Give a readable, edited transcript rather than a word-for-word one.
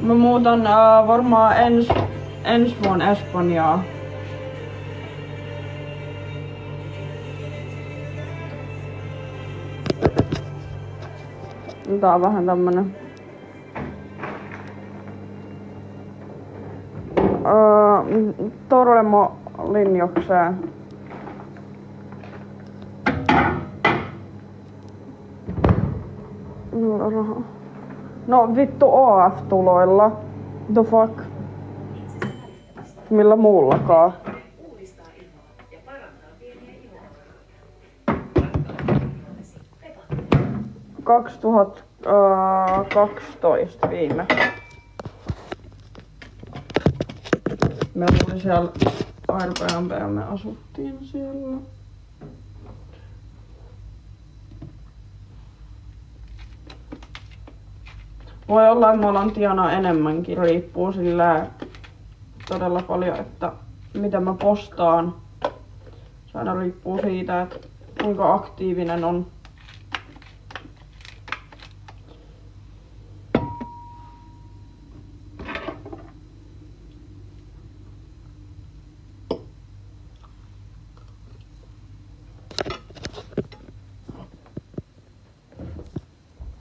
Mä muutan varmaan ensi vuonna Espanjaa. Tää on vähän tämmönen Torremo-linjokseen. No vittu OF-tuloilla. The fuck? Millä muullakaan? 2012 viime. Me oli siellä Airbnb ja me asuttiin siellä. Voi olla, että me ollaan tienaa enemmänkin. Riippuu sillä todella paljon, että mitä mä postaan. Se aina riippuu siitä, että kuinka aktiivinen on